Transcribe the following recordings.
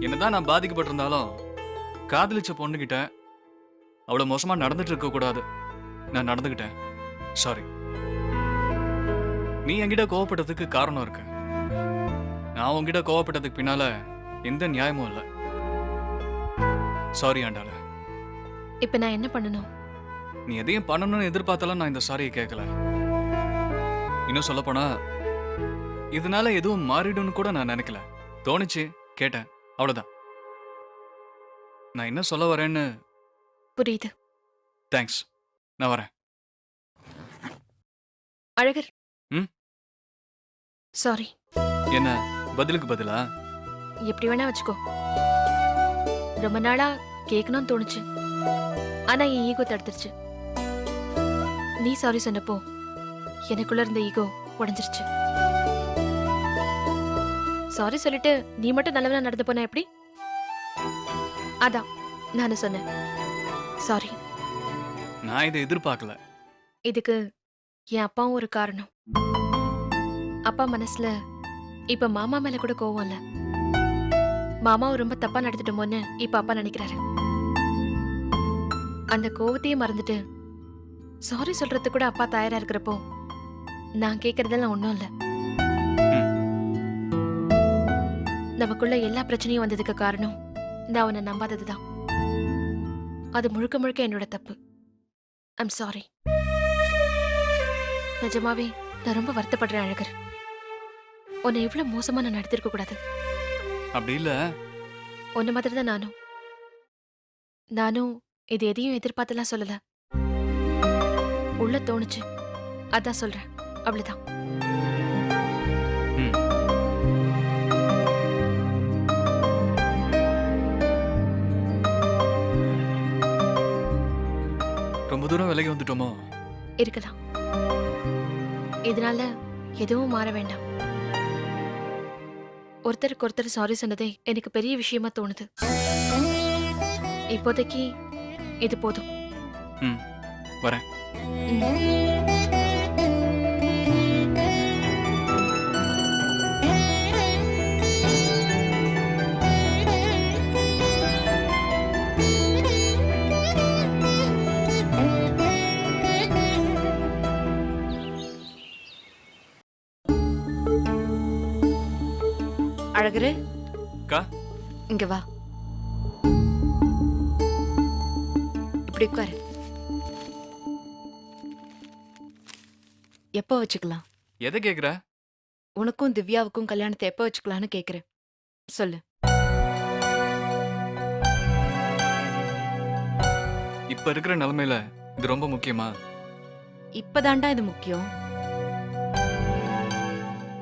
என்னதான் நான் பாதிக்கப்பட்டிருந்தாலும் காதலிச்ச பொண்ணுகிட்ட அவ்வளவு மோசமா நடந்துட்டு இருக்க கூடாது. நான் நடந்துகிட்டேன். சாரி. நீ என்கிட்ட கோவப்பட்டதுக்கு காரணம் இருக்கு. நான் உன்கிட்ட கோவப்பட்டதுக்கு பின்னால எந்த நியாயமும் இல்ல. சாரி ஆண்டாள. இப்ப நான் என்ன பண்ணணும்? நீ எதையும் பண்ணணும்னு எதிர்பார்த்தாலும் நான் இந்த சாரியை கேட்கல. இன்னும் சொல்ல போனா இதனால எதுவும் மாறிடும்னு கூட நான் நினைக்கல. தோணுச்சு, கேட்டேன், அவ்வளவுதான். நான் என்ன சொல்ல வரேன்னு புரியுது. தேங்க்ஸ். நான் வரேன். அழகர். ம்? சாரி. என்ன பதிலுக்கு பதிலா? எப்படி வேணா வச்சுக்கோ. ரொம்ப நாளா கேட்கணும்னு தோணுச்சு, ஆனா என் ஈகோ தடுத்துருச்சு. நீ சாரி சொன்னப்போ எனக்குள்ள இருந்த ஈகோ உடைஞ்சிருச்சு. சாரி சொல்லிட்டு நீ மட்டும் நல்லவனா நடந்து போன எப்படி? அதான் நானும் சொன்னேன் சாரி. நான் இதை எதிர்பார்க்கல. இதுக்கு என் அப்பாவும் ஒரு காரணம். அப்பா மனசுல இப்ப மாமா மேல கூட கோவம் இல்ல. மாமாவும் ரொம்ப தப்பா நடத்திட்டோமோன்னு இப்ப அப்பா நினைக்கிறாரு. அந்த கோவத்தையே மறந்துட்டு சாரி சொல்றது கூட அப்பா தயாரா இருக்கிறப்போ நான் கேக்குறதெல்லாம் ஒண்ணும் இல்ல. நமக்குள்ள எல்லா பிரச்சனையும் வந்ததுக்கு காரணம் நான் அவனை நம்பாததுதான். அது முழுக்க முழுக்க என்னோட தப்பு. I'm sorry. நிஜமாவே நான் ரொம்ப வருத்தப்படுறேன் அழகர். உன்னை இவ்வளவு மோசமா நான் நடத்திருக்க கூடாது. அப்படி இல்ல. உன்ன மாதிரி தான் நானும் இது எதையும் எதிர்பார்த்தெல்லாம் சொல்லல. உள்ள தோணுச்சு, அதான் சொல்றேன், அவ்வளவுதான். ம். ரொம்ப தூரம் விலகி வந்துட்டோமோ? இருக்கலாம். இதனால எதுவும் மாற வேண்டாம். ஒருத்தருக்கு ஒருத்தர் சாரி சொன்னதே எனக்கு பெரிய விஷயமா தோணுது. இப்போதைக்கு இது போதும். ம், வரேன். அழகரு, அக்கா, இங்க வா. இப்படி உட்காரு. எப்போ வச்சுக்கலாம்? எதை கேக்குற? உனக்கும் திவ்யாவுக்கும் கல்யாணத்தை எப்போ வச்சுக்கலாம்னு கேக்குறேன். சொல்லு. இப்ப இருக்கிற நிலைமையில இது ரொம்ப முக்கியமா? இப்பதான்டா இது முக்கியம்.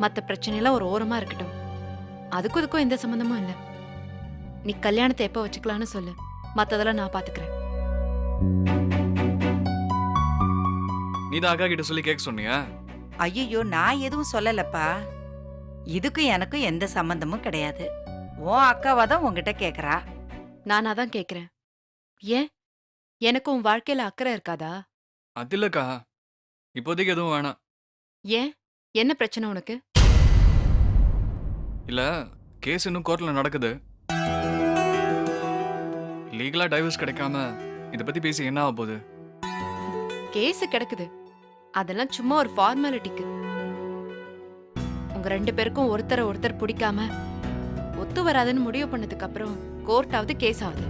மத்த பிரச்சனையெல்லாம் ஒரு ஓரமா இருக்கட்டும். அதுக்கும் இதுக்கும் எந்த சம்பந்தமும் இல்ல. நீ கல்யாணத்தை எப்போ வச்சுக்கலாம்னு சொல்லு. மத்ததெல்லாம் நான் பாத்துக்கிறேன். நீதான் அக்கா கிட்ட சொல்லி கேட்க சொன்னியா? ஐயோ, நான் எதுவும் சொல்லலப்பா. இதுக்கும் எனக்கும் எந்த சம்பந்தமும் கிடையாது. உன் அக்காவா தான் உன்கிட்ட கேக்குறா. நானா தான் கேக்குறேன். ஏன், எனக்கு உன் வாழ்க்கையில அக்கறை இருக்காதா? அது இல்லக்கா, இப்போதைக்கு எதுவும் வேணாம். ஏன், என்ன பிரச்சனை உனக்கு? இல்ல, கேஸ் இன்னும் கோர்ட்ல நடக்குது. லீகலா டைவர்ஸ் கிடைக்காம இத பத்தி பேசி என்ன ஆக போகுது? கேஸ் கிடக்குது, அதெல்லாம் சும்மா ஒரு ஃபார்மாலிட்டிக்கு. உங்க ரெண்டு பேருக்கும் ஒருத்தரை ஒருத்தர் பிடிக்காம ஒத்து வராதுன்னு முடிவு பண்ணதுக்கு அப்புறம் கோர்ட் ஆகுது, கேஸ் ஆகுது.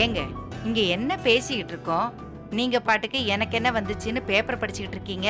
ஏங்க, இங்க என்ன பேசிக்கிட்டு இருக்கோம்? நீங்க பாட்டுக்கு எனக்கு என்ன வந்துச்சுன்னு பேப்பர் படிச்சுக்கிட்டு இருக்கீங்க.